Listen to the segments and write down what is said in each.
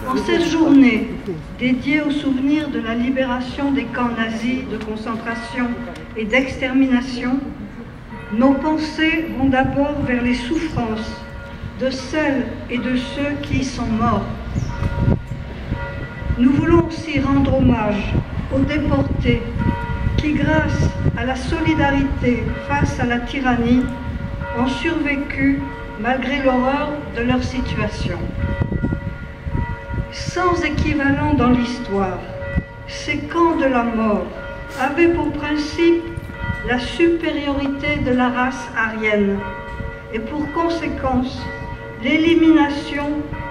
En cette journée dédiée au souvenir de la libération des camps nazis de concentration et d'extermination, nos pensées vont d'abord vers les souffrances de celles et de ceux qui y sont morts. Nous voulons aussi rendre hommage aux déportés qui, grâce à la solidarité face à la tyrannie, ont survécu malgré l'horreur de leur situation. Sans équivalent dans l'histoire, ces camps de la mort avaient pour principe la supériorité de la race aryenne et pour conséquence l'élimination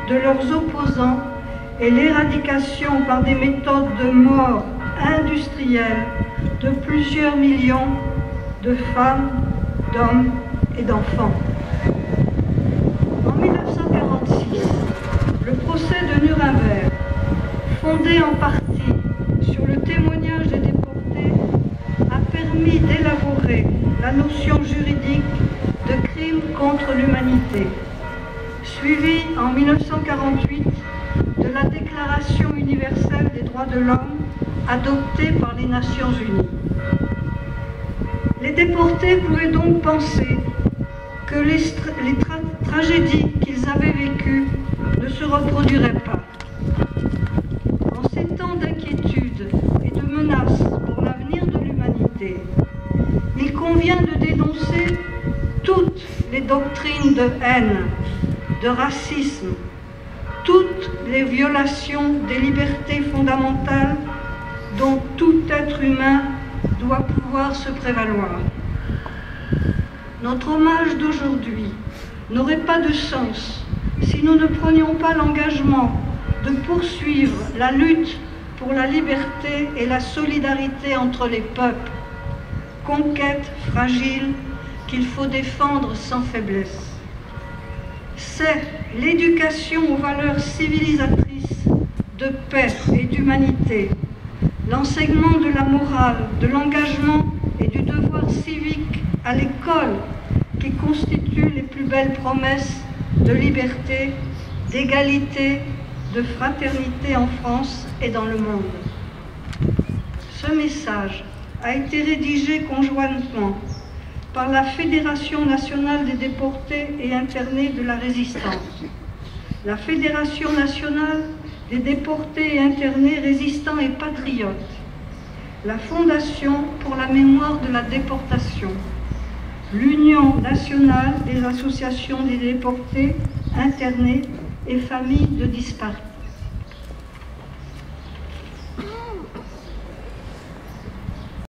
de leurs opposants et l'éradication par des méthodes de mort industrielles de plusieurs millions de femmes, d'hommes et d'enfants. En 1946, le procès de Nuremberg, fondé en partie sur le témoignage des déportés, a permis d'élaborer la notion juridique de crime contre l'humanité, suivie en 1948 de la Déclaration universelle des droits de l'homme adoptée par les Nations unies. Les déportés pouvaient donc penser que les tragédies qu'ils avaient vécues ne se reproduiraient pas. En ces temps d'inquiétude et de menace pour l'avenir de l'humanité, il convient de dénoncer toutes les doctrines de haine, de racisme, toutes les violations des libertés fondamentales dont tout être humain doit pouvoir se prévaloir. Notre hommage d'aujourd'hui n'aurait pas de sens si nous ne prenions pas l'engagement de poursuivre la lutte pour la liberté et la solidarité entre les peuples, conquête fragile qu'il faut défendre sans faiblesse. C'est l'éducation aux valeurs civilisatrices de paix et d'humanité, l'enseignement de la morale, de l'engagement et du devoir civique à l'école qui constituent les plus belles promesses de liberté, d'égalité, de fraternité en France et dans le monde. Ce message a été rédigé conjointement par la Fédération nationale des déportés et internés de la Résistance, la Fédération nationale des déportés et internés résistants et patriotes, la Fondation pour la mémoire de la déportation, l'Union nationale des associations des déportés, internés et familles de disparus.